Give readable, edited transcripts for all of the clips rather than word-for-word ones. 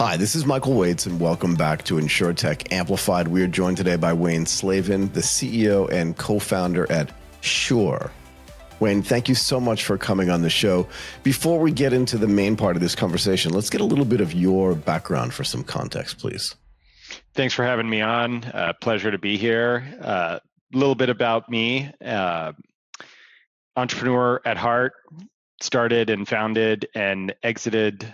Hi, this is Michael Waits, and welcome back to InsurTech Amplified. We are joined today by Wayne Slavin, the CEO and co-founder at Sure. Wayne, thank you so much for coming on the show. Before we get into the main part of this conversation, let's get a little bit of your background for some context, please. Thanks for having me on. Pleasure to be here. A little bit about me. Entrepreneur at heart. Started and founded and exited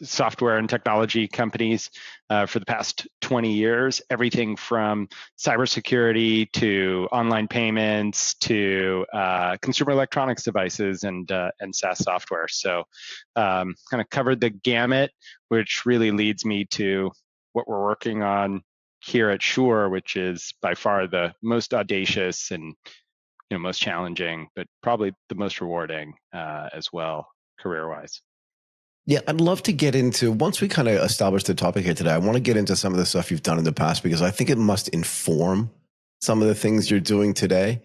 software and technology companies for the past 20 years. Everything from cybersecurity to online payments to consumer electronics devices and SaaS software. So kind of covered the gamut, which really leads me to what we're working on here at Sure, which is by far the most audacious and most challenging, but probably the most rewarding as well, career-wise. Yeah, I'd love to get into, once we kind of establish the topic here today, I want to get into some of the stuff you've done in the past, because I think it must inform some of the things you're doing today.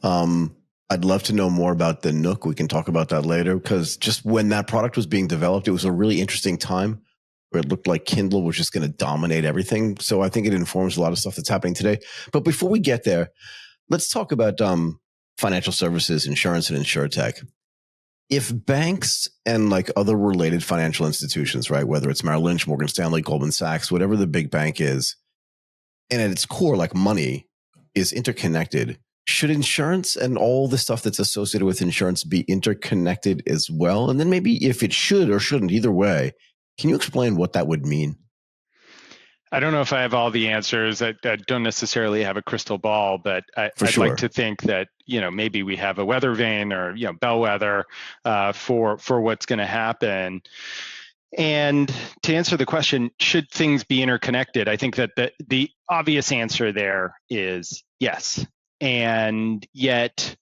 I'd love to know more about the Nook. We can talk about that later, because just when that product was being developed, it was a really interesting time where it looked like Kindle was just going to dominate everything. So I think it informs a lot of stuff that's happening today. But before we get there, let's talk about financial services, insurance, and insurtech. If banks and like other related financial institutions, right, whether it's Merrill Lynch, Morgan Stanley, Goldman Sachs, whatever the big bank is, and at its core, like money, is interconnected, should insurance and all the stuff that's associated with insurance be interconnected as well? And then maybe if it should or shouldn't, either way, can you explain what that would mean? I don't know if I have all the answers. I don't necessarily have a crystal ball, but I'd like to think that maybe we have a weather vane or bellwether for what's going to happen. And to answer the question, should things be interconnected? I think that the obvious answer there is yes. And yet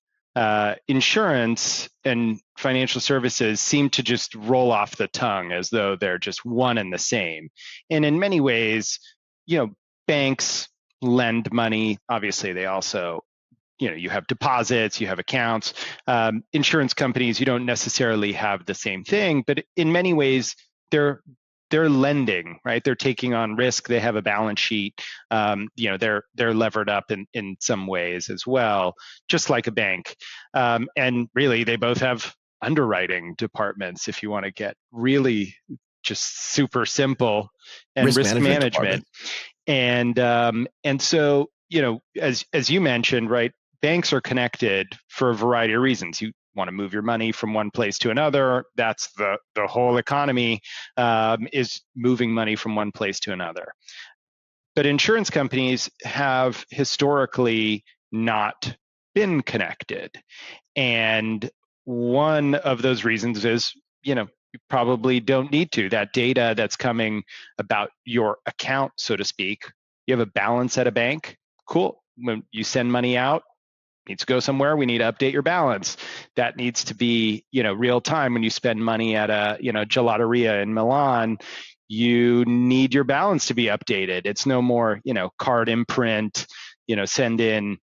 insurance and financial services seem to just roll off the tongue as though they're just one and the same. And in many ways, banks lend money. Obviously, they also, you have deposits, you have accounts. Insurance companies, you don't necessarily have the same thing, but in many ways, they're lending, right? They're taking on risk. They have a balance sheet. They're levered up in some ways as well, just like a bank. And really, they both have underwriting departments, if you want to get really just super simple, and risk management. And so, as you mentioned, right, banks are connected for a variety of reasons. You want to move your money from one place to another. That's the whole economy is moving money from one place to another. But insurance companies have historically not been connected. And one of those reasons is, you probably don't need to. That data that's coming about your account, so to speak, you have a balance at a bank, cool. When you send money out, needs to go somewhere, we need to update your balance. That needs to be, real time. When you spend money at a, gelateria in Milan, you need your balance to be updated. It's no more, card imprint, send in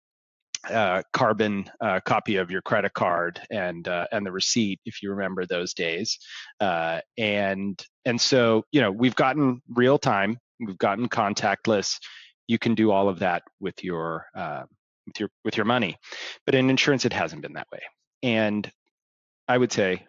carbon copy of your credit card and the receipt, if you remember those days. And so, we've gotten real time, we've gotten contactless. You can do all of that with your money. But in insurance, it hasn't been that way. And I would say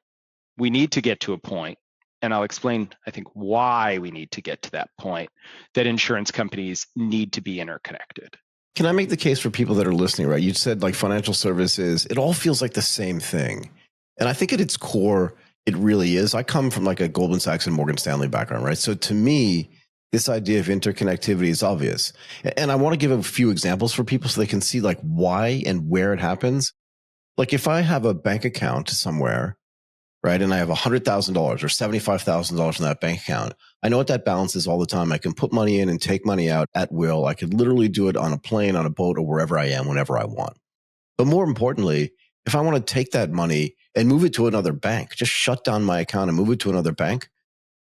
we need to get to a point, and I'll explain, I think, why we need to get to that point, that insurance companies need to be interconnected. Can I make the case for people that are listening, right? You said like financial services, it all feels like the same thing. And I think at its core, it really is. I come from like a Goldman Sachs and Morgan Stanley background, right? So to me, this idea of interconnectivity is obvious. And I want to give a few examples for people so they can see like why and where it happens. Like if I have a bank account somewhere, right, and I have $100,000 or $75,000 in that bank account, I know what that balance is all the time. I can put money in and take money out at will. I could literally do it on a plane, on a boat, or wherever I am, whenever I want. But more importantly, if I want to take that money and move it to another bank, just shut down my account and move it to another bank,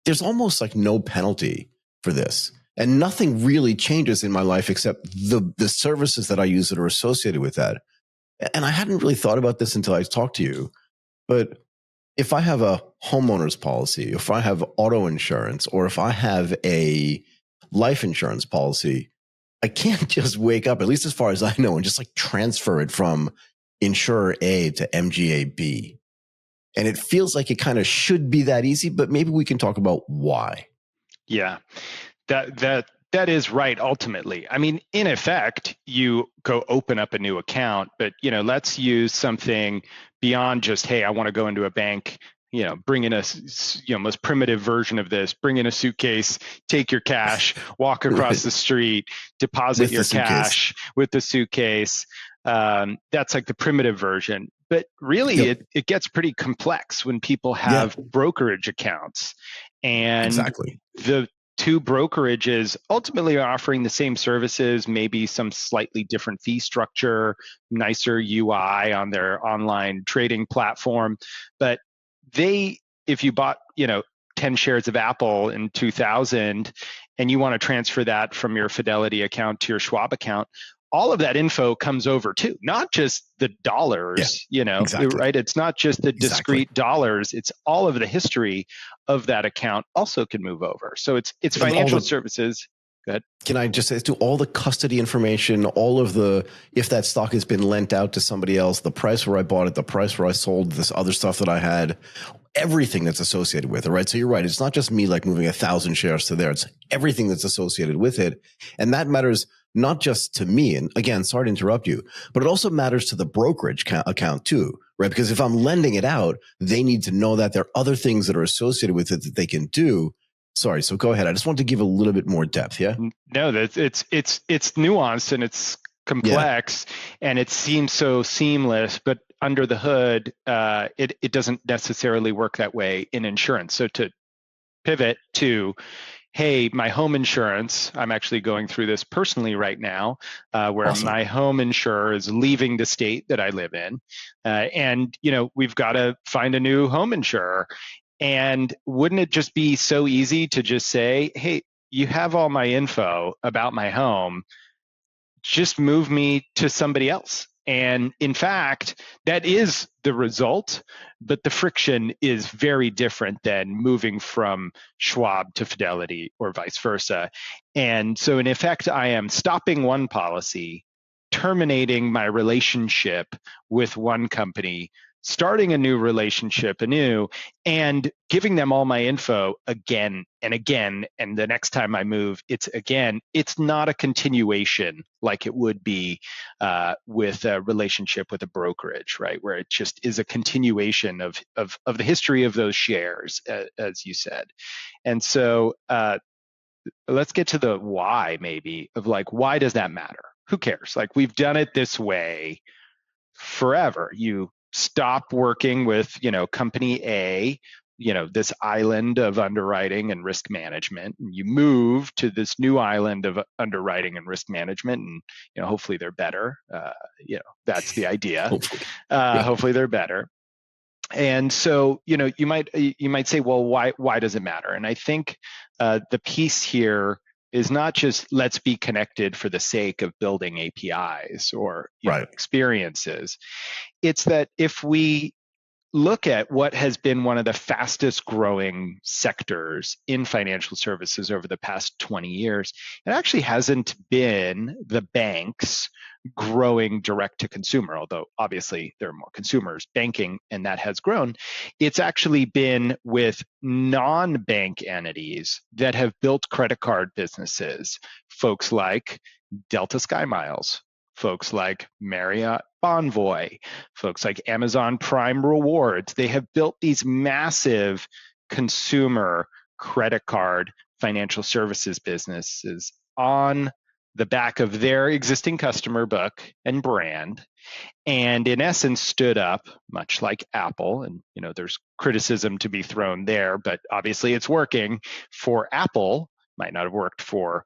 there's almost like no penalty for this. And nothing really changes in my life except the services that I use that are associated with that. And I hadn't really thought about this until I talked to you. But if I have a homeowner's policy, if I have auto insurance, or if I have a life insurance policy, I can't just wake up, at least as far as I know, and just like transfer it from insurer A to MGA B. And it feels like it kind of should be that easy, but maybe we can talk about why. Yeah, that is right. Ultimately, I mean, in effect, you go open up a new account, but let's use something beyond just, hey, I want to go into a bank. Bring in a most primitive version of this. Bring in a suitcase, take your cash, walk across the street, deposit With your cash with the suitcase. That's like the primitive version. But really, it gets pretty complex when people have brokerage accounts. And exactly. The two brokerages ultimately are offering the same services, maybe some slightly different fee structure, nicer UI on their online trading platform. But if you bought, 10 shares of Apple in 2000 and you want to transfer that from your Fidelity account to your Schwab account, all of that info comes over too, not just the dollars, exactly. Right? It's not just the discrete dollars, it's all of the history of that account also can move over. So it's financial services. Go ahead. Can I just say to all the custody information, all of if that stock has been lent out to somebody else, the price where I bought it, the price where I sold this other stuff that I had, everything that's associated with it, right? So you're right. It's not just me like moving 1,000 shares to there. It's everything that's associated with it. And that matters not just to me. And again, sorry to interrupt you, but it also matters to the brokerage account too, right? Because if I'm lending it out, they need to know that there are other things that are associated with it that they can do. Sorry. So go ahead. I just want to give a little bit more depth. Yeah. No, it's nuanced and it's complex, and it seems so seamless, but under the hood, it doesn't necessarily work that way in insurance. So to pivot to, hey, my home insurance, I'm actually going through this personally right now, where Awesome. my home insurer is leaving the state that I live in. And we've got to find a new home insurer. And wouldn't it just be so easy to just say, hey, you have all my info about my home, just move me to somebody else? And in fact, that is the result, but the friction is very different than moving from Schwab to Fidelity or vice versa. And so, in effect, I am stopping one policy, terminating my relationship with one company, starting a new relationship anew, and giving them all my info again and again. And the next time I move, it's again. It's not a continuation like it would be with a relationship with a brokerage, right? Where it just is a continuation of the history of those shares, as you said. And so let's get to the why, maybe, of like, why does that matter? Who cares? Like, we've done it this way forever. You stop working with, company A, this island of underwriting and risk management, and you move to this new island of underwriting and risk management, and hopefully they're better. That's the idea. Hopefully they're better. And so, you might say, well, why does it matter? And I think the piece here is not just let's be connected for the sake of building APIs or experiences. It's that if we look at what has been one of the fastest growing sectors in financial services over the past 20 years, it actually hasn't been the banks growing direct to consumer, although obviously there are more consumers banking and that has grown. It's actually been with non-bank entities that have built credit card businesses, folks like Delta Sky Miles, folks like Marriott Bonvoy, folks like Amazon Prime Rewards. They have built these massive consumer credit card financial services businesses on the back of their existing customer book and brand, and in essence stood up, much like Apple. And there's criticism to be thrown there, but obviously it's working for Apple. Might not have worked for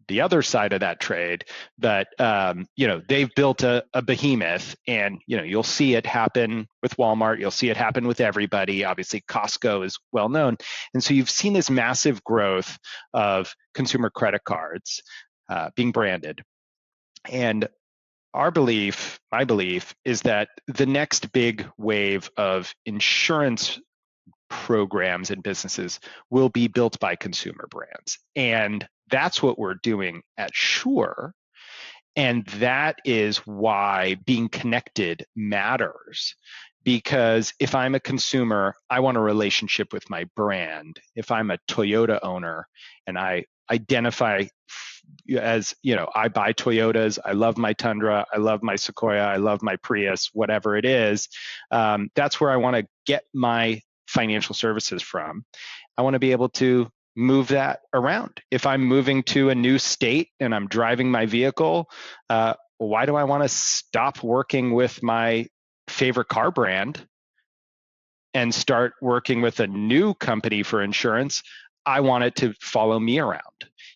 the other side of that trade, but they've built a behemoth, and you'll see it happen with Walmart. You'll see it happen with everybody. Obviously, Costco is well known, and so you've seen this massive growth of consumer credit cards being branded. And my belief, is that the next big wave of insurance programs and businesses will be built by consumer brands. And that's what we're doing at Sure. And that is why being connected matters. Because if I'm a consumer, I want a relationship with my brand. If I'm a Toyota owner and I identify as, I buy Toyotas, I love my Tundra, I love my Sequoia, I love my Prius, whatever it is, that's where I want to get my financial services from. I want to be able to move that around. If I'm moving to a new state and I'm driving my vehicle, why do I want to stop working with my favorite car brand and start working with a new company for insurance? I want it to follow me around.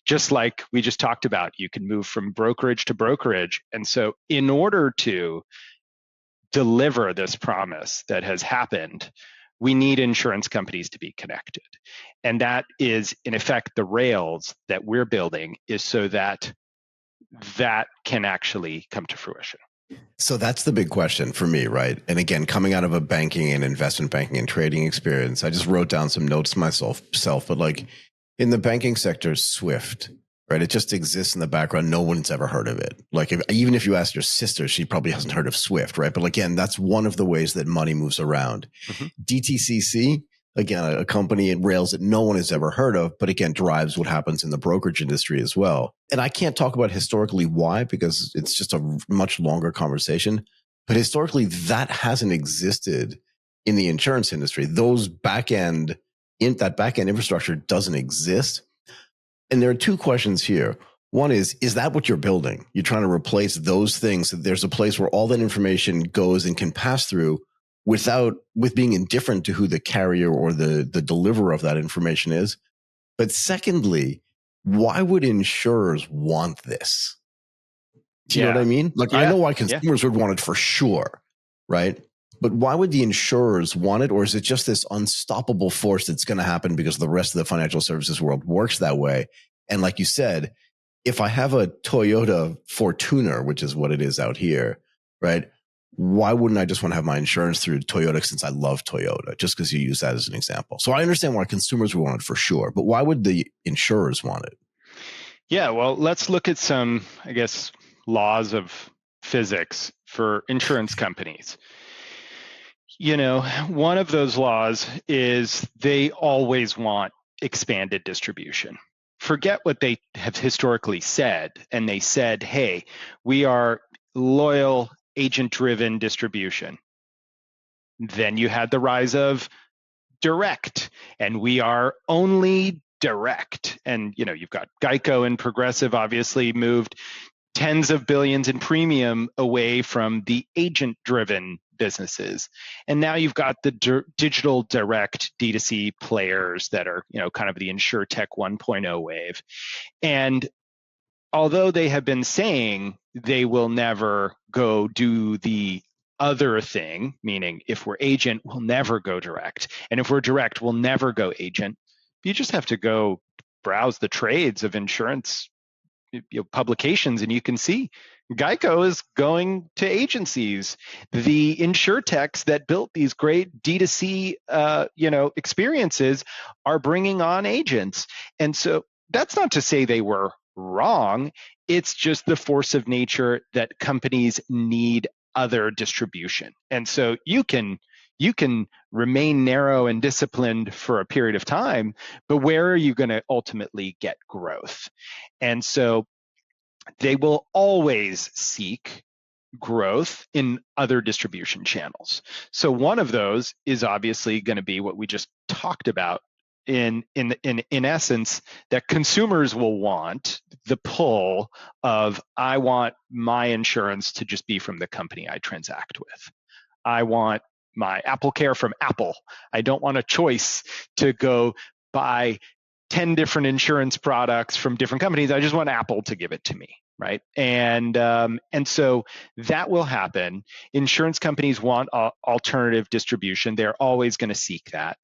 Just like we just talked about, you can move from brokerage to brokerage. And so in order to deliver this promise that has happened, we need insurance companies to be connected. And that is, in effect, the rails that we're building is so that that can actually come to fruition. So that's the big question for me, right? And again, coming out of a banking and investment banking and trading experience, I just wrote down some notes myself, but like in the banking sector, Swift, right? It just exists in the background. No one's ever heard of it. Like even if you ask your sister, she probably hasn't heard of Swift, right? But again, that's one of the ways that money moves around. Mm-hmm. DTCC, again, a company in rails that no one has ever heard of, but again, drives what happens in the brokerage industry as well. And I can't talk about historically why, because it's just a much longer conversation. But historically, that hasn't existed in the insurance industry. That back end infrastructure doesn't exist. And there are two questions here. One is that what you're building? You're trying to replace those things. So there's a place where all that information goes and can pass through with being indifferent to who the carrier or the deliverer of that information is. But secondly, why would insurers want this? Do you know what I mean? Like, I know why consumers would want it for sure, right? But why would the insurers want it? Or is it just this unstoppable force that's going to happen because the rest of the financial services world works that way? And like you said, if I have a Toyota Fortuner, which is what it is out here, right? Why wouldn't I just want to have my insurance through Toyota since I love Toyota, just because you use that as an example? So I understand why consumers would want it for sure, but why would the insurers want it? Yeah, well, let's look at some, I guess, laws of physics for insurance companies. One of those laws is they always want expanded distribution. Forget what they have historically said. And they said, hey, we are loyal, agent-driven distribution. Then you had the rise of direct, and we are only direct. And, you've got Geico and Progressive obviously moved tens of billions in premium away from the agent-driven businesses. And now you've got the digital direct D2C players that are, kind of the InsurTech 1.0 wave. And although they have been saying they will never go do the other thing, meaning if we're agent, we'll never go direct. And if we're direct, we'll never go agent. You just have to go browse the trades of insurance publications and you can see Geico is going to agencies. The InsurTechs that built these great D2C experiences are bringing on agents. And so that's not to say they were wrong. It's just the force of nature that companies need other distribution. And so you can remain narrow and disciplined for a period of time, but where are you going to ultimately get growth? And so they will always seek growth in other distribution channels. So one of those is obviously going to be what we just talked about in essence, that consumers will want the pull of, I want my insurance to just be from the company I transact with. I want my Apple Care from Apple. I don't want a choice to go buy 10 different insurance products from different companies. I just want Apple to give it to me, right? And so that will happen. Insurance companies want alternative distribution. They're always going to seek that.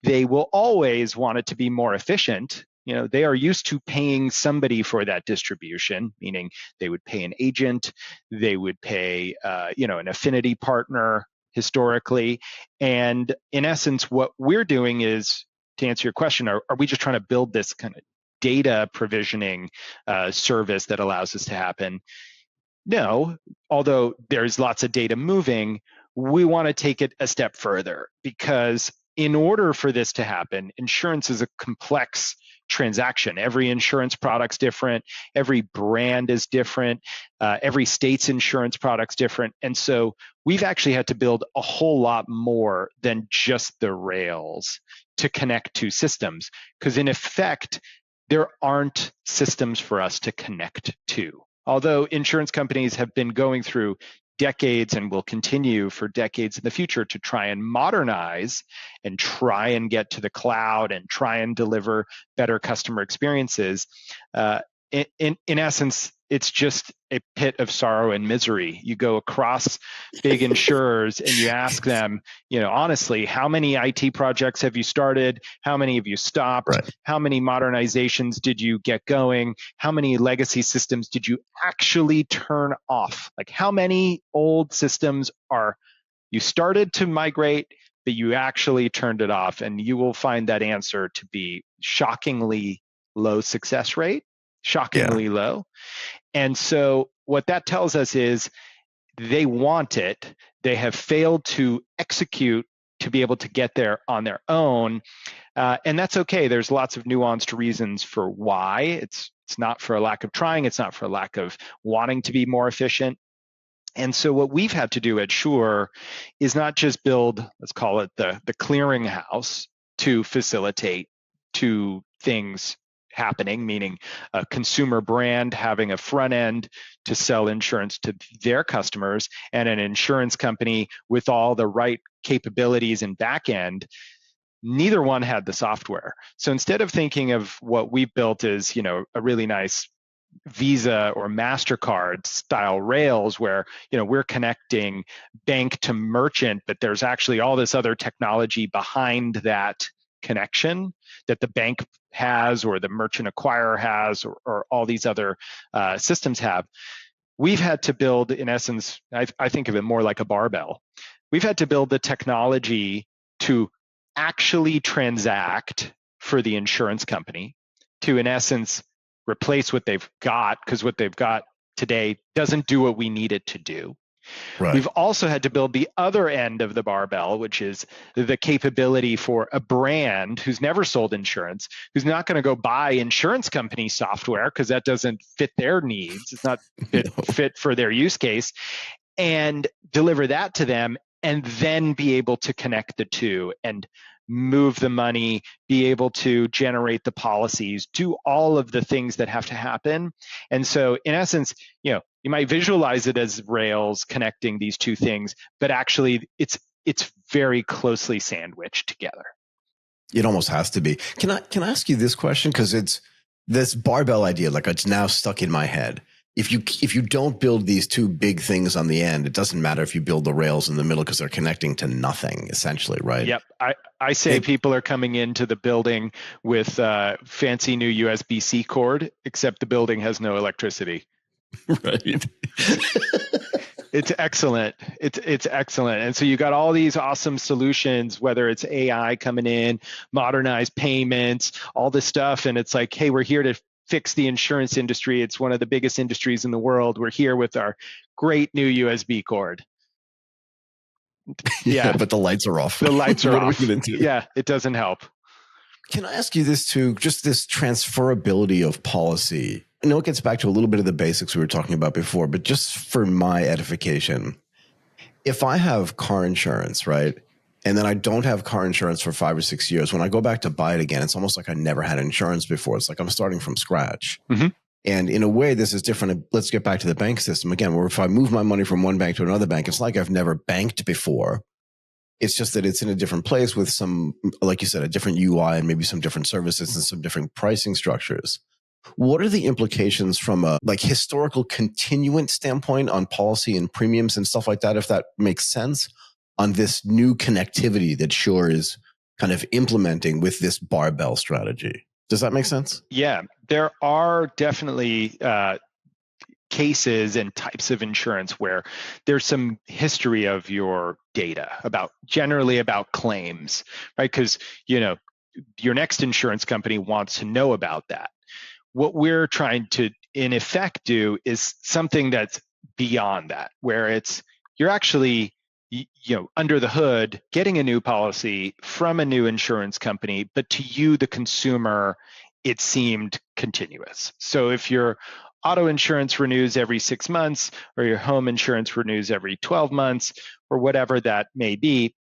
They will always want it to be more efficient. They are used to paying somebody for that distribution, meaning they would pay an agent, they would pay, an affinity partner, historically. And in essence, what we're doing is, to answer your question, are we just trying to build this kind of data provisioning service that allows this to happen? No, although there's lots of data moving, we want to take it a step further, because in order for this to happen, insurance is a complex transaction. Every insurance product's different, every brand is different, every state's insurance product's different. And so we've actually had to build a whole lot more than just the rails to connect to systems, because in effect, there aren't systems for us to connect to. Although insurance companies have been going through decades and will continue for decades in the future to try and modernize and try and get to the cloud and try and deliver better customer experiences, in essence, it's just a pit of sorrow and misery. You go across big insurers and you ask them, honestly, how many IT projects have you started? How many have you stopped? Right. How many modernizations did you get going? How many legacy systems did you actually turn off? Like, how many old systems are you started to migrate, but you actually turned it off? And you will find that answer to be shockingly low success rate, shockingly low. And so what that tells us is they want it. They have failed to execute to be able to get there on their own. And that's okay. There's lots of nuanced reasons for why. It's not for a lack of trying. It's not for a lack of wanting to be more efficient. And so what we've had to do at Sure is not just build, let's call it the clearinghouse to facilitate two things happening, meaning a consumer brand having a front end to sell insurance to their customers, and an insurance company with all the right capabilities and back end. Neither one had the software. So instead of thinking of what we've built as, a really nice Visa or MasterCard style rails where, we're connecting bank to merchant, but there's actually all this other technology behind that connection that the bank has or the merchant acquirer has, or all these other systems have. We've had to build, in essence, I think of it more like a barbell. We've had to build the technology to actually transact for the insurance company, to, in essence, replace what they've got, because what they've got today doesn't do what we need it to do. Right. We've also had to build the other end of the barbell, which is the capability for a brand who's never sold insurance, who's not going to go buy insurance company software because that doesn't fit their needs. It's not fit for their use case, and deliver that to them, and then be able to connect the two and move the money, be able to generate the policies, do all of the things that have to happen. And so in essence, you might visualize it as rails connecting these two things, but actually it's very closely sandwiched together. It almost has to be. Can I ask you this question? Because it's this barbell idea, like, it's now stuck in my head. If you don't build these two big things on the end, it doesn't matter if you build the rails in the middle, because they're connecting to nothing, essentially, right? Yep. I say people are coming into the building with fancy new USB-C cord, except the building has no electricity. Right. It's excellent. It's excellent. And so you got all these awesome solutions, whether it's AI coming in, modernized payments, all this stuff. And it's like, hey, we're here to fix the insurance industry. It's one of the biggest industries in the world. We're here with our great new USB cord. Yeah, but the lights are off. The lights are what off. Are we gonna do? Yeah, it doesn't help. Can I ask you this too? Just this transferability of policy. I know it gets back to a little bit of the basics we were talking about before, but just for my edification, if I have car insurance, right, and then I don't have car insurance for 5 or 6 years, when I go back to buy it again, it's almost like I never had insurance before. It's like I'm starting from scratch. Mm-hmm. And in a way, this is different. Let's get back to the bank system again, where if I move my money from one bank to another bank, it's like I've never banked before. It's just that it's in a different place with some, like you said, a different UI and maybe some different services and some different pricing structures. What are the implications from a historical continuant standpoint on policy and premiums and stuff like that, if that makes sense, on this new connectivity that Sure is kind of implementing with this barbell strategy? Does that make sense? Yeah, there are definitely cases and types of insurance where there's some history of your data generally about claims, right? Because your next insurance company wants to know about that. What we're trying to, in effect, do is something that's beyond that, where you're actually under the hood getting a new policy from a new insurance company, but to you, the consumer, it seemed continuous. So if your auto insurance renews every 6 months, or your home insurance renews every 12 months, or whatever that may be,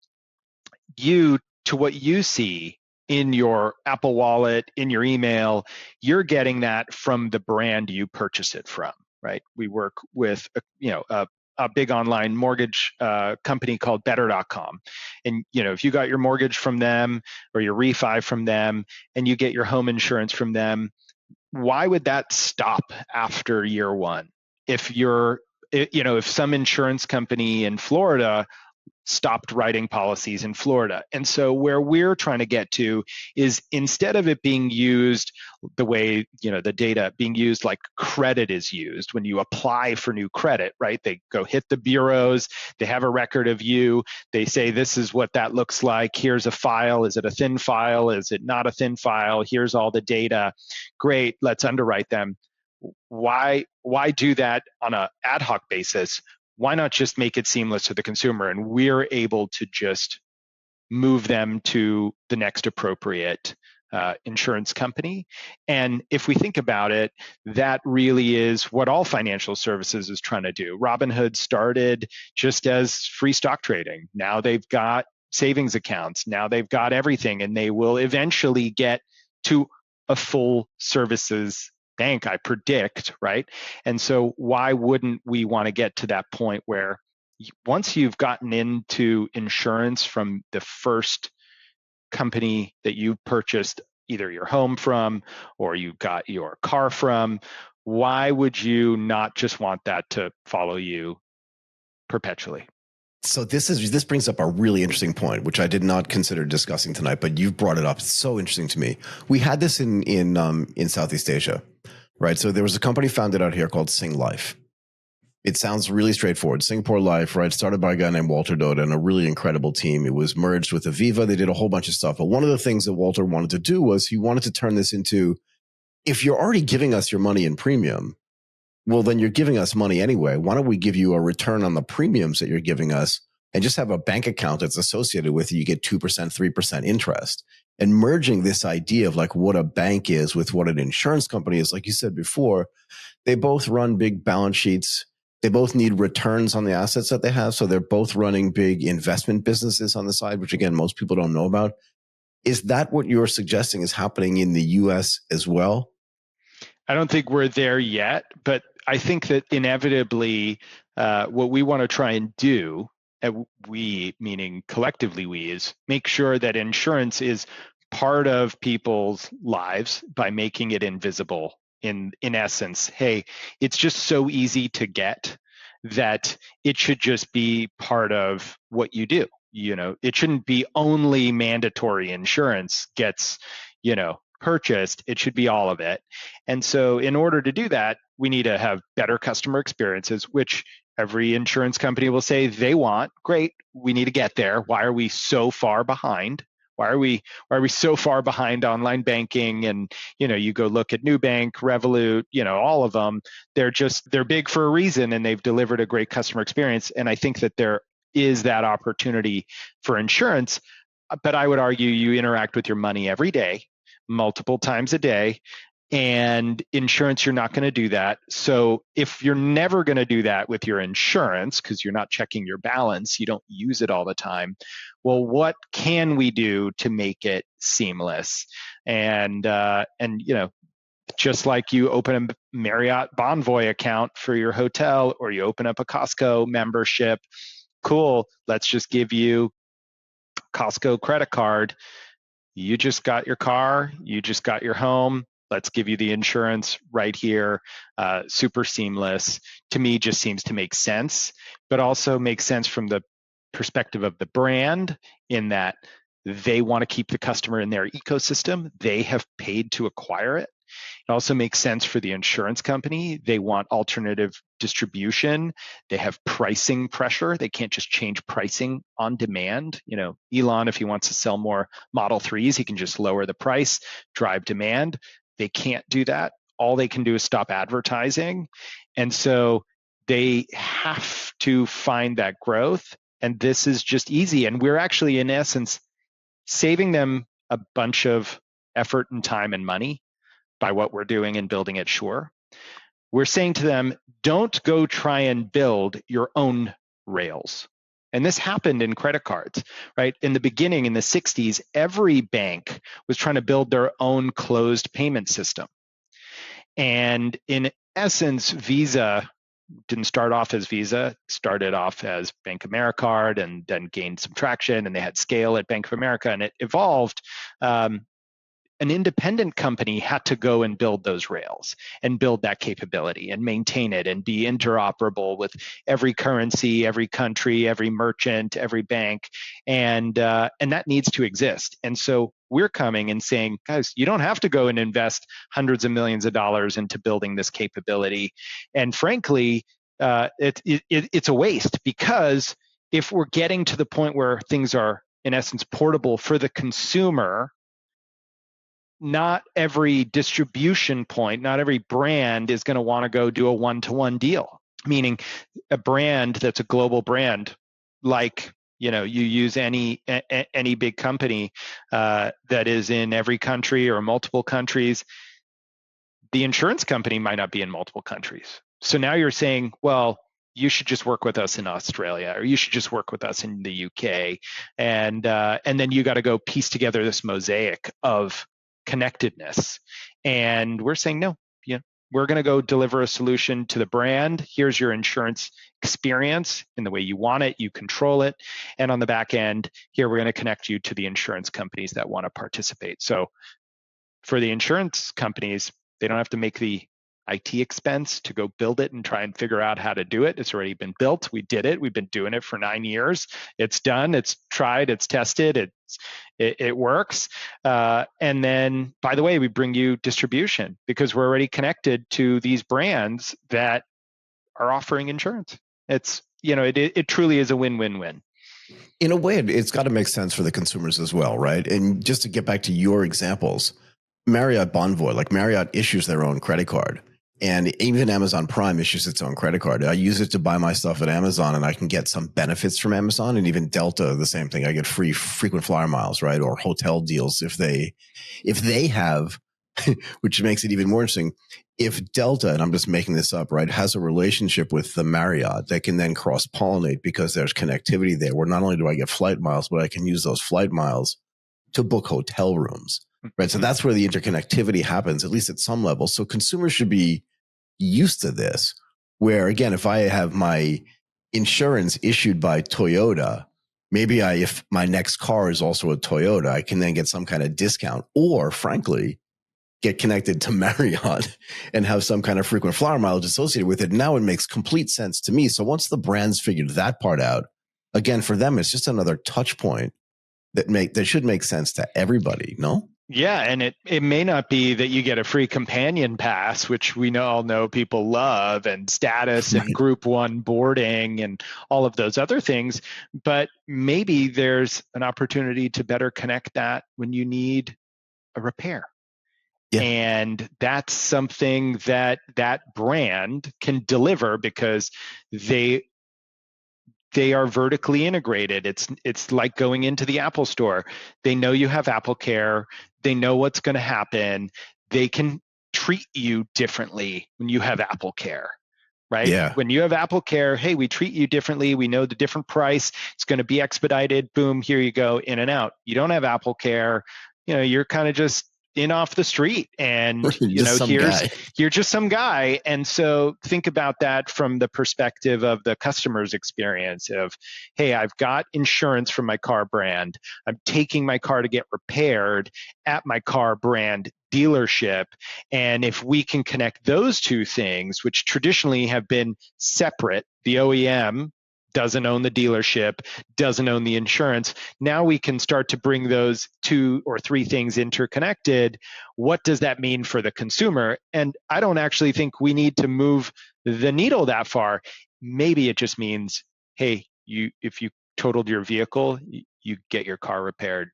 to what you see in your Apple Wallet, in your email, you're getting that from the brand you purchase it from, right? We work with a big online mortgage company called Better.com, and if you got your mortgage from them or your refi from them, and you get your home insurance from them, why would that stop after year one? If some insurance company in Florida stopped writing policies in Florida. And so where we're trying to get to is, instead of it being used the way, the data being used like credit is used when you apply for new credit, right? They go hit the bureaus, they have a record of you, they say, this is what that looks like, here's a file, is it a thin file, is it not a thin file, here's all the data, great, let's underwrite them. Why do that on an ad hoc basis? Why not just make it seamless to the consumer, and we're able to just move them to the next appropriate insurance company? And if we think about it, that really is what all financial services is trying to do. Robinhood started just as free stock trading. Now they've got savings accounts. Now they've got everything, and they will eventually get to a full services bank, I predict, right? And so why wouldn't we want to get to that point where once you've gotten into insurance from the first company that you purchased either your home from or you got your car from, why would you not just want that to follow you perpetually? So this brings up a really interesting point, which I did not consider discussing tonight, but you've brought it up. It's so interesting to me. We had this in Southeast Asia, right? So there was a company founded out here called Sing Life. It sounds really straightforward. Singapore Life, right? Started by a guy named Walter Dota and a really incredible team. It was merged with Aviva. They did a whole bunch of stuff. But one of the things that Walter wanted to do was he wanted to turn this into, if you're already giving us your money in premium, well, then you're giving us money anyway. Why don't we give you a return on the premiums that you're giving us and just have a bank account that's associated with it? You get 2%, 3% interest. And merging this idea of like what a bank is with what an insurance company is, like you said before, they both run big balance sheets. They both need returns on the assets that they have. So they're both running big investment businesses on the side, which again, most people don't know about. Is that what you're suggesting is happening in the US as well? I don't think we're there yet, but I think that inevitably what we want to try and do, we, meaning collectively we, is make sure that insurance is part of people's lives by making it invisible. In essence, hey, it's just so easy to get that it should just be part of what you do. It shouldn't be only mandatory insurance gets, purchased. It should be all of it. And so in order to do that, we need to have better customer experiences, which every insurance company will say they want. Great, we need to get there. Why are we so far behind? Why are we so far behind online banking? And you go look at Nubank, Revolut, all of them. They're big for a reason, and they've delivered a great customer experience. And I think that there is that opportunity for insurance. But I would argue you interact with your money every day, multiple times a day. And insurance, you're not going to do that. So if you're never going to do that with your insurance because you're not checking your balance, you don't use it all the time, well, what can we do to make it seamless? And just like you open a Marriott Bonvoy account for your hotel, or you open up a Costco membership, cool, let's just give you Costco credit card. You just got your car, you just got your home, let's give you the insurance right here. Super seamless. To me, just seems to make sense, but also makes sense from the perspective of the brand, in that they want to keep the customer in their ecosystem. They have paid to acquire it. It also makes sense for the insurance company. They want alternative distribution. They have pricing pressure. They can't just change pricing on demand. Elon, if he wants to sell more Model 3s, he can just lower the price, drive demand. They can't do that. All they can do is stop advertising. And so they have to find that growth. And this is just easy. And we're actually, in essence, saving them a bunch of effort and time and money by what we're doing and building at Sure. We're saying to them, don't go try and build your own rails. And this happened in credit cards, right? In the beginning, in the 60s, every bank was trying to build their own closed payment system. And in essence, Visa didn't start off as Visa, started off as Bank of America and then gained some traction, and they had scale at Bank of America, and it evolved. An independent company had to go and build those rails and build that capability and maintain it and be interoperable with every currency, every country, every merchant, every bank, and that needs to exist. And so we're coming and saying, guys, you don't have to go and invest hundreds of millions of dollars into building this capability. And frankly, it's a waste, because if we're getting to the point where things are, in essence, portable for the consumer, not every distribution point, not every brand is going to want to go do a one-to-one deal. Meaning a brand that's a global brand, like, you use any big company that is in every country or multiple countries. The insurance company might not be in multiple countries. So now you're saying, well, you should just work with us in Australia, or you should just work with us in the UK, and then you got to go piece together this mosaic of connectedness. And we're saying, no, we're going to go deliver a solution to the brand. Here's your insurance experience in the way you want it. You control it. And on the back end, here, we're going to connect you to the insurance companies that want to participate. So for the insurance companies, they don't have to make the IT expense to go build it and try and figure out how to do it. It's already been built. We did it. We've been doing it for 9 years. It's done. It's tried. It's tested. It works. And then, by the way, we bring you distribution because we're already connected to these brands that are offering insurance. It's, it truly is a win-win-win. In a way, it's got to make sense for the consumers as well, right? And just to get back to your examples, Marriott Bonvoy, like Marriott issues their own credit card. And even Amazon Prime issues its own credit card. I use it to buy my stuff at Amazon, and I can get some benefits from Amazon. And even Delta, the same thing. I get free frequent flyer miles, right? Or hotel deals if they have, which makes it even more interesting. If Delta, and I'm just making this up, right, has a relationship with the Marriott, they can then cross-pollinate because there's connectivity there, where not only do I get flight miles, but I can use those flight miles to book hotel rooms, right? So that's where the interconnectivity happens, at least at some level. So consumers should be used to this, where, again, if I have my insurance issued by Toyota, maybe if my next car is also a Toyota, I can then get some kind of discount, or frankly, get connected to Marriott and have some kind of frequent flyer mileage associated with it. Now it makes complete sense to me. So once the brands figured that part out, again, for them, it's just another touch point that should make sense to everybody, no? Yeah, and it may not be that you get a free companion pass, which we all know people love, and status and group one boarding and all of those other things, but maybe there's an opportunity to better connect that when you need a repair. Yeah. And that's something that brand can deliver because they are vertically integrated. It's like going into the Apple store. They know you have Apple Care. They know what's going to happen. They can treat you differently when you have Apple Care, right? Yeah. When you have Apple Care, hey, we treat you differently. We know the different price. It's going to be expedited. Boom, here you go, in and out. You don't have Apple Care. You're kind of just in off the street, and you're just some guy. And so think about that from the perspective of the customer's experience of, hey, I've got insurance from my car brand. I'm taking my car to get repaired at my car brand dealership. And if we can connect those two things, which traditionally have been separate, the OEM doesn't own the dealership, doesn't own the insurance. Now we can start to bring those 2 or 3 things interconnected. What does that mean for the consumer? And I don't actually think we need to move the needle that far. Maybe it just means, hey, if you totaled your vehicle, you get your car repaired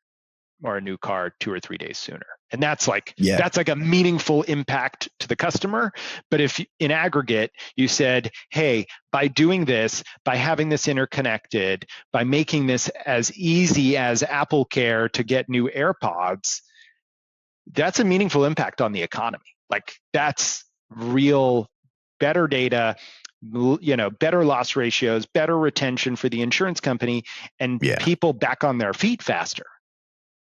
or a new car 2 or 3 days sooner. And that's like a meaningful impact to the customer. But if in aggregate you said, hey, by doing this, by having this interconnected, by making this as easy as Apple Care to get new AirPods, that's a meaningful impact on the economy. Like that's real, better data, better loss ratios, better retention for the insurance company, and people back on their feet faster.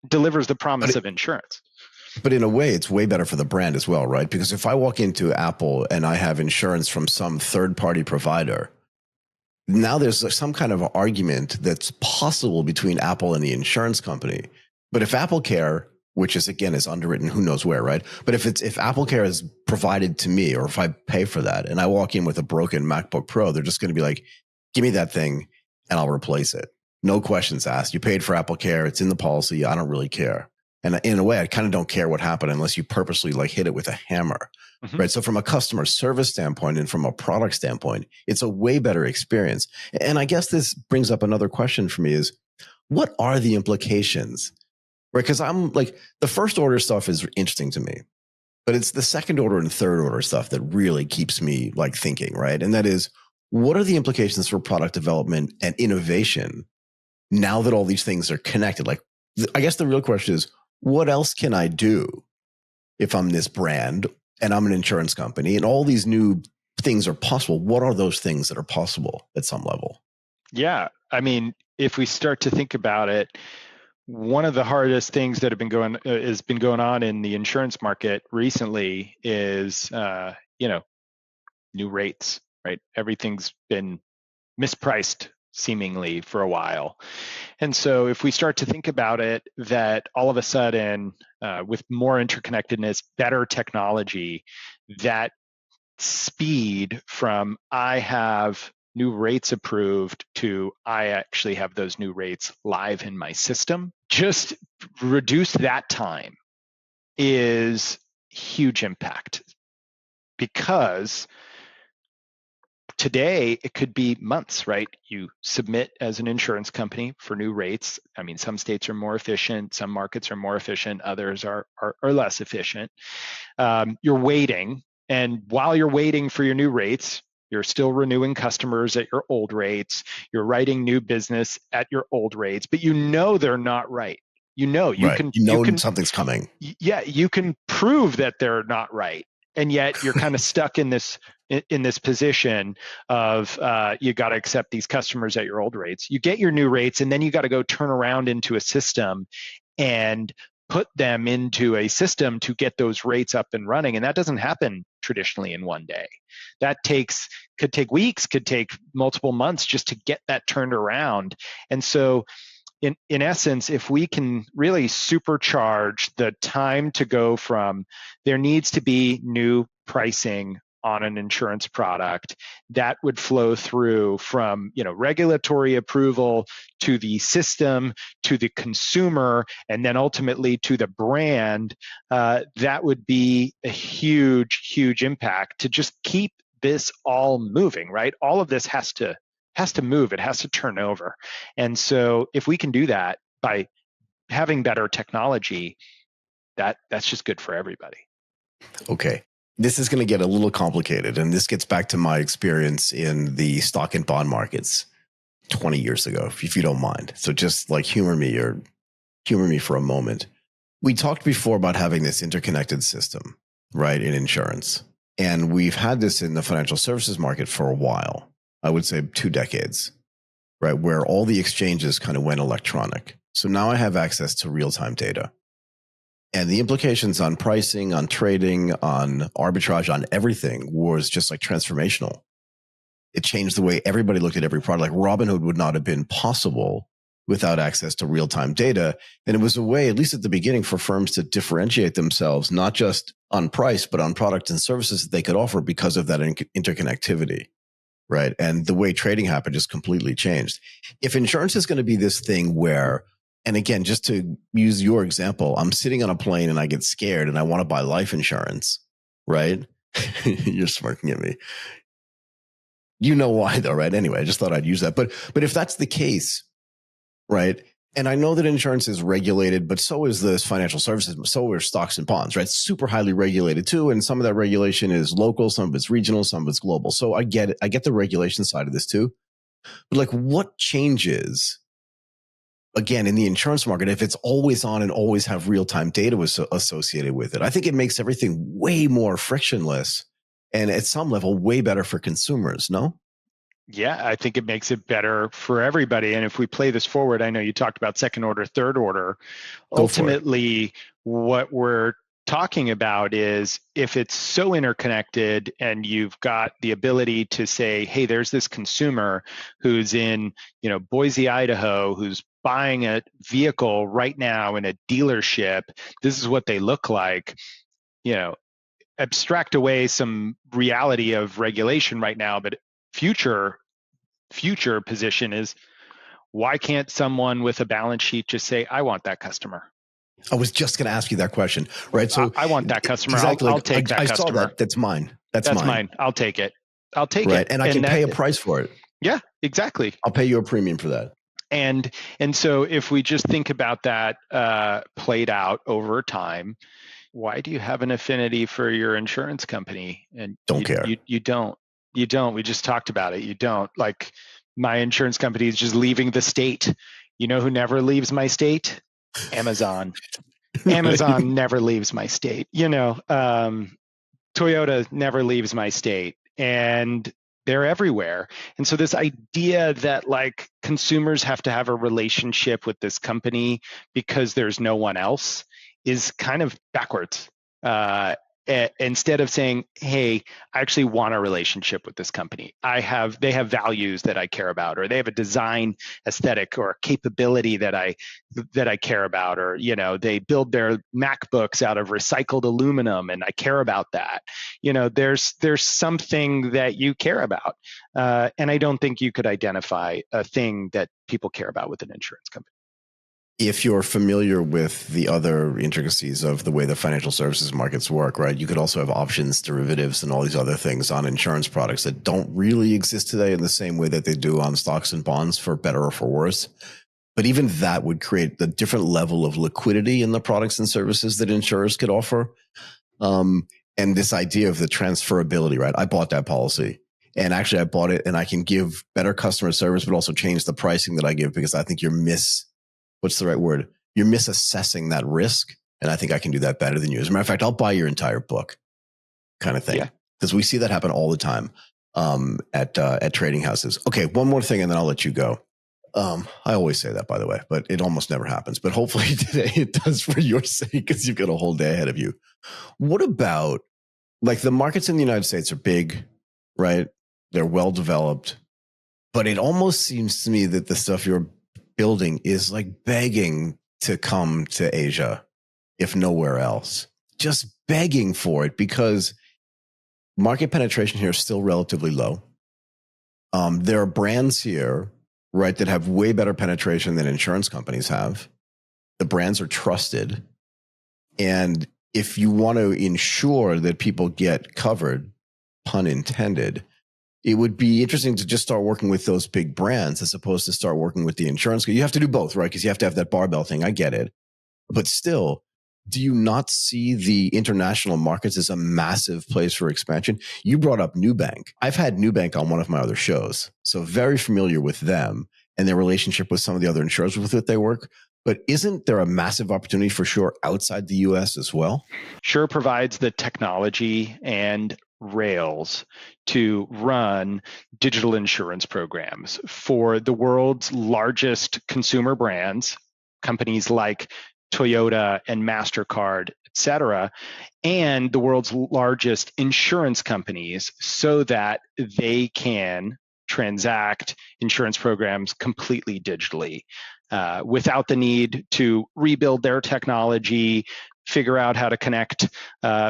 Delivers the promise of insurance. But in a way, it's way better for the brand as well, right? Because if I walk into Apple and I have insurance from some third-party provider, now there's some kind of argument that's possible between Apple and the insurance company. But if Apple Care, which is again is underwritten, who knows where, right? But if Apple Care is provided to me, or if I pay for that, and I walk in with a broken MacBook Pro, they're just going to be like, "Give me that thing, and I'll replace it. No questions asked. You paid for Apple Care. It's in the policy. I don't really care." And in a way, I kind of don't care what happened unless you purposely like hit it with a hammer, right? So from a customer service standpoint and from a product standpoint, it's a way better experience. And I guess this brings up another question for me is, what are the implications, right? Because I'm like, the first order stuff is interesting to me, but it's the second order and third order stuff that really keeps me like thinking, right? And that is, what are the implications for product development and innovation now that all these things are connected? Like, I guess the real question is, what else can I do if I'm this brand and I'm an insurance company and all these new things are possible? What are those things that are possible at some level? Yeah. I mean, if we start to think about it, one of the hardest things that has been going on in the insurance market recently is, new rates, right? Everything's been mispriced seemingly for a while. And so if we start to think about it, that all of a sudden, with more interconnectedness, better technology, that speed from I have new rates approved to I actually have those new rates live in my system, just reduce that time is huge impact. Because today, it could be months, right? You submit as an insurance company for new rates. I mean, some states are more efficient, some markets are more efficient, others are less efficient. You're waiting, and while you're waiting for your new rates, you're still renewing customers at your old rates. You're writing new business at your old rates, but you know they're not right. You can something's coming. Yeah, you can prove that they're not right, and yet you're kind of stuck in this position of you got to accept these customers at your old rates. You get your new rates, and then you got to go turn around into a system and put them into a system to get those rates up and running. And that doesn't happen traditionally in one day. That could take weeks, could take multiple months just to get that turned around. And so in essence, if we can really supercharge the time to go from there needs to be new pricing on an insurance product, that would flow through from regulatory approval to the system, to the consumer, and then ultimately to the brand, that would be a huge, huge impact to just keep this all moving, right? All of this has to move, it has to turn over. And so if we can do that by having better technology, that's just good for everybody. Okay. This is going to get a little complicated, and this gets back to my experience in the stock and bond markets 20 years ago, if you don't mind. So just like humor me for a moment. We talked before about having this interconnected system, right, in insurance. And we've had this in the financial services market for a while. I would say 2 decades, right, where all the exchanges kind of went electronic. So now I have access to real-time data. And the implications on pricing, on trading, on arbitrage, on everything was just like transformational. It changed the way everybody looked at every product. Like Robinhood would not have been possible without access to real-time data. And it was a way, at least at the beginning, for firms to differentiate themselves, not just on price, but on product and services that they could offer because of that interconnectivity. right? And the way trading happened just completely changed. If insurance is going to be this thing where, and again, just to use your example, I'm sitting on a plane and I get scared and I want to buy life insurance, right? You're smirking at me. You know why though, right? Anyway, I just thought I'd use that. But if that's the case, right? And I know that insurance is regulated, but so is this financial services, so are stocks and bonds, right? Super highly regulated too. And some of that regulation is local, some of it's regional, some of it's global. So I get it. I get the regulation side of this too. But like what changes again in the insurance market if it's always on and always have real-time data associated with it? I think it makes everything way more frictionless and at some level way better for consumers, no? Yeah, I think it makes it better for everybody. And if we play this forward, I know you talked about second order, third order. Ultimately, what we're talking about is if it's so interconnected and you've got the ability to say, hey, there's this consumer who's in, Boise, Idaho, who's buying a vehicle right now in a dealership. This is what they look like. Abstract away some reality of regulation right now, but future position is, why can't someone with a balance sheet just say, I want that customer? I was just going to ask you that question, right? So I want that customer. Exactly. I'll take that customer. I saw that. That's mine. That's mine. I'll take it. I'll take right. it. And I can pay a price for it. Yeah, exactly. I'll pay you a premium for that. And so if we just think about that played out over time, why do you have an affinity for your insurance company? And don't care. You don't. You don't. We just talked about it. You don't. Like, my insurance company is just leaving the state. You know who never leaves my state? Amazon. Amazon never leaves my state. Toyota never leaves my state. And they're everywhere. And so this idea that like consumers have to have a relationship with this company because there's no one else is kind of backwards. Instead of saying, hey, I actually want a relationship with this company. They have values that I care about, or they have a design aesthetic or a capability that I care about, or they build their MacBooks out of recycled aluminum and I care about that. There's something that you care about. And I don't think you could identify a thing that people care about with an insurance company. If you're familiar with the other intricacies of the way the financial services markets work, right, you could also have options, derivatives, and all these other things on insurance products that don't really exist today in the same way that they do on stocks and bonds, for better or for worse. But even that would create the different level of liquidity in the products and services that insurers could offer. And this idea of the transferability, right? I bought that policy. And actually, I bought it and I can give better customer service, but also change the pricing that I give because I think what's the right word? You're misassessing that risk. And I think I can do that better than you. As a matter of fact, I'll buy your entire book kind of thing. Because we see that happen all the time at trading houses. Okay, one more thing and then I'll let you go. I always say that, by the way, but it almost never happens. But hopefully today it does for your sake because you've got a whole day ahead of you. What about, like, the markets in the United States are big, right? They're well developed. But it almost seems to me that the stuff you're building is like begging to come to Asia, if nowhere else, just begging for it because market penetration here is still relatively low. There are brands here, right, that have way better penetration than insurance companies have. The brands are trusted. And if you want to ensure that people get covered, pun intended, it would be interesting to just start working with those big brands as opposed to start working with the insurance. You have to do both, right? Because you have to have that barbell thing. I get it. But still, do you not see the international markets as a massive place for expansion? You brought up Nubank. I've had Nubank on one of my other shows, so very familiar with them and their relationship with some of the other insurers with which they work. But isn't there a massive opportunity for sure outside the US as well? Sure provides the technology and rails to run digital insurance programs for the world's largest consumer brands, companies like Toyota and MasterCard, et cetera, and the world's largest insurance companies so that they can transact insurance programs completely digitally without the need to rebuild their technology, figure out how to connect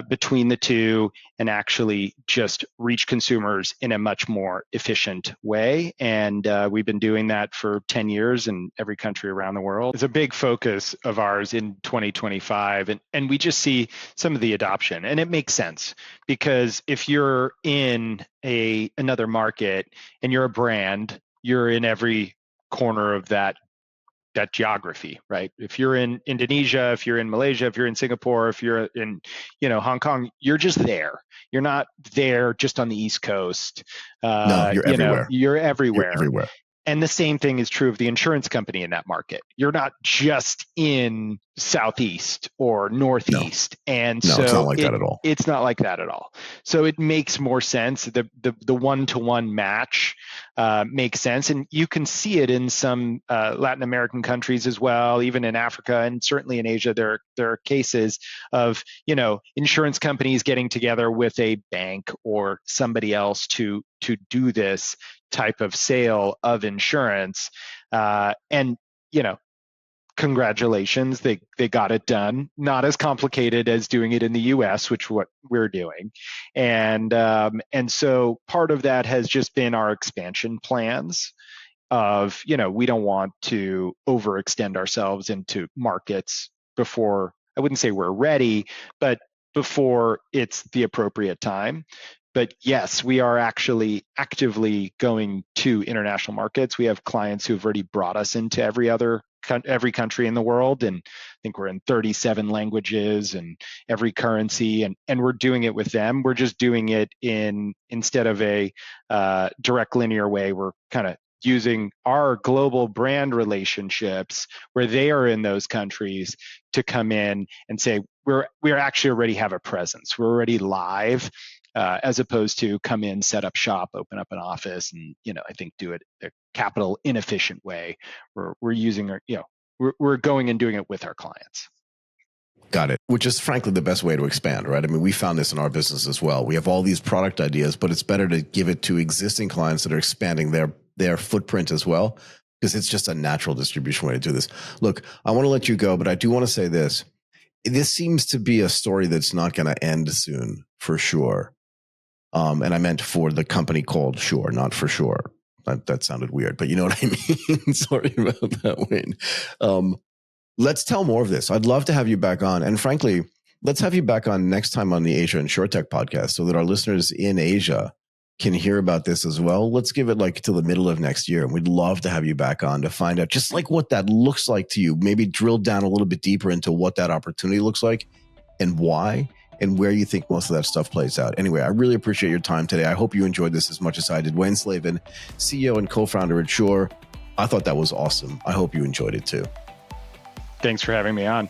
between the two and actually just reach consumers in a much more efficient way. And we've been doing that for 10 years in every country around the world. It's a big focus of ours in 2025. And we just see some of the adoption. And it makes sense because if you're in another market and you're a brand, you're in every corner of that geography, right? If you're in Indonesia, if you're in Malaysia, if you're in Singapore, if you're in, Hong Kong, you're just there. You're not there just on the East Coast. No, you're everywhere. You're everywhere. You're everywhere. And the same thing is true of the insurance company in that market. You're not just in Southeast or Northeast. No. And no, so it's not like that at all. It's not like that at all. So it makes more sense. The one-to-one match makes sense. And you can see it in some Latin American countries as well, even in Africa and certainly in Asia. There are cases of, insurance companies getting together with a bank or somebody else to do this type of sale of insurance. And congratulations, they got it done. Not as complicated as doing it in the US, which what we're doing. And so part of that has just been our expansion plans of, we don't want to overextend ourselves into markets before, I wouldn't say we're ready, but before it's the appropriate time. But yes, we are actually actively going to international markets. We have clients who've already brought us into every country in the world, and I think we're in 37 languages and every currency, and we're doing it with them. We're just doing it instead of a direct linear way. We're kind of using our global brand relationships where they are in those countries to come in and say we're actually already have a presence. We're already live. As opposed to come in, set up shop, open up an office, and I think do it a capital inefficient way. We're using our, we're going and doing it with our clients. Got it. Which is frankly the best way to expand, right? I mean, we found this in our business as well. We have all these product ideas, but it's better to give it to existing clients that are expanding their footprint as well, because it's just a natural distribution way to do this. Look, I want to let you go, but I do want to say this. This seems to be a story that's not going to end soon, for sure. And I meant for the company called Sure, not for sure. That sounded weird, but you know what I mean? Sorry about that, Wayne. Let's tell more of this. I'd love to have you back on. And frankly, let's have you back on next time on the Asia InsurTech podcast so that our listeners in Asia can hear about this as well. Let's give it like till the middle of next year. And we'd love to have you back on to find out just like what that looks like to you. Maybe drill down a little bit deeper into what that opportunity looks like and why, and where you think most of that stuff plays out. Anyway, I really appreciate your time today. I hope you enjoyed this as much as I did. Wayne Slavin, CEO and co-founder at Sure. I thought that was awesome. I hope you enjoyed it too. Thanks for having me on.